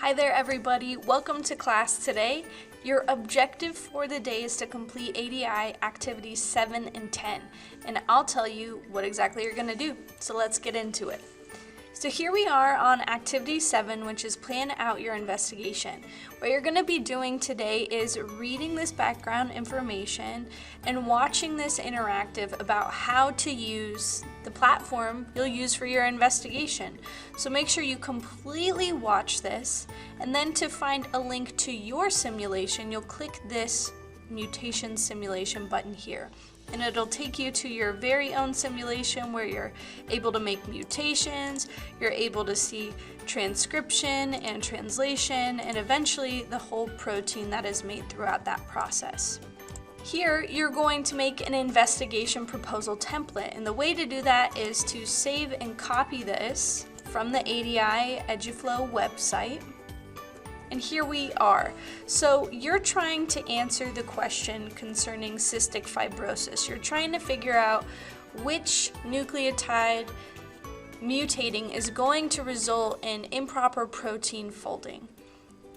Hi there everybody, welcome to class today. Your objective for the day is to complete ADI activities 7 and 10, and I'll tell you what exactly you're going to do. So let's get into it. So here we are on activity 7, which is plan out your investigation. What you're going to be doing today is reading this background information and watching this interactive about how to use the platform you'll use for your investigation. So make sure you completely watch this, and then to find a link to your simulation, you'll click this mutation simulation button here. And it'll take you to your very own simulation where you're able to make mutations, you're able to see transcription and translation, and eventually the whole protein that is made throughout that process. Here, you're going to make an investigation proposal template, and the way to do that is to save and copy this from the ADI EduFlow website. And here we are. So you're trying to answer the question concerning cystic fibrosis. You're trying to figure out which nucleotide mutating is going to result in improper protein folding,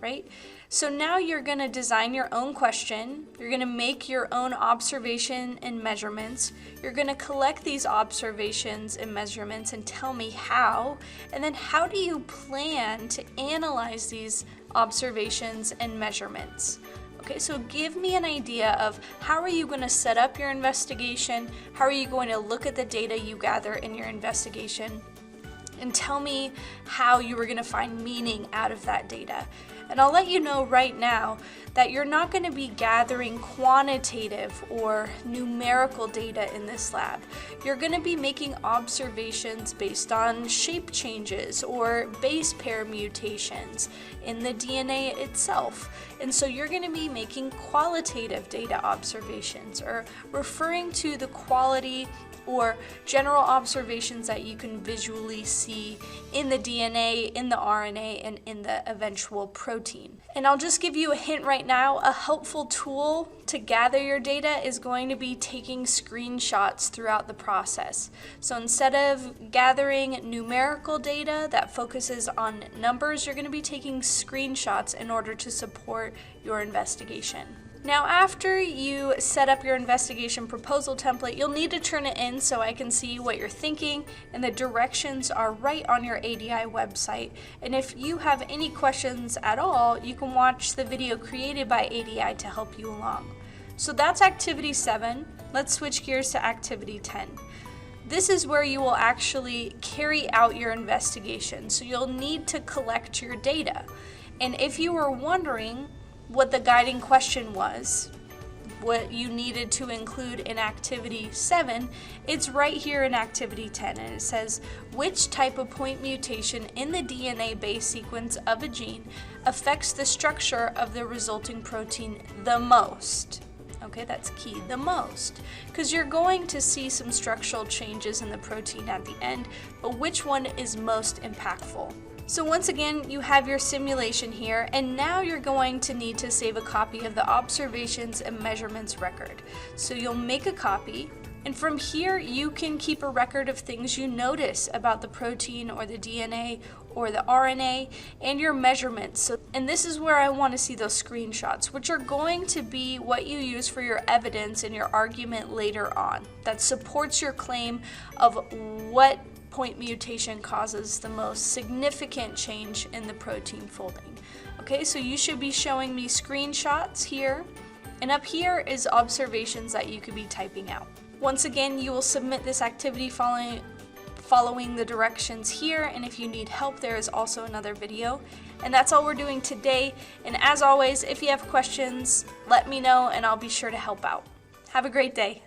right? So now you're going to design your own question, you're going to make your own observation and measurements, you're going to collect these observations and measurements and tell me how, and then how do you plan to analyze these observations and measurements? Okay, so give me an idea of how are you going to set up your investigation, how are you going to look at the data you gather in your investigation, and tell me how you were going to find meaning out of that data. And I'll let you know right now that you're not going to be gathering quantitative or numerical data in this lab. You're going to be making observations based on shape changes or base pair mutations in the DNA itself. And so you're going to be making qualitative data observations, or referring to the quality or general observations that you can visually see in the DNA, in the RNA, and in the eventual protein. And I'll just give you a hint right now, a helpful tool to gather your data is going to be taking screenshots throughout the process. So instead of gathering numerical data that focuses on numbers, you're going to be taking screenshots in order to support your investigation. Now, after you set up your investigation proposal template, you'll need to turn it in so I can see what you're thinking, and the directions are right on your ADI website. And if you have any questions at all, you can watch the video created by ADI to help you along. So that's activity 7. Let's switch gears to activity 10. This is where you will actually carry out your investigation. So you'll need to collect your data. And if you were wondering what the guiding question was, what you needed to include in activity 7, it's right here in activity 10, and it says, which type of point mutation in the DNA base sequence of a gene affects the structure of the resulting protein the most? Okay, that's key, the most, because you're going to see some structural changes in the protein at the end, but which one is most impactful? So once again, you have your simulation here, and now you're going to need to save a copy of the observations and measurements record. So you'll make a copy, and from here you can keep a record of things you notice about the protein or the DNA or the RNA and your measurements. And this is where I want to see those screenshots, which are going to be what you use for your evidence in your argument later on that supports your claim of what point mutation causes the most significant change in the protein folding. Okay, so you should be showing me screenshots here, and up here is observations that you could be typing out. Once again, you will submit this activity following the directions here, and if you need help, there is also another video. And that's all we're doing today, and as always, if you have questions, let me know and I'll be sure to help out. Have a great day.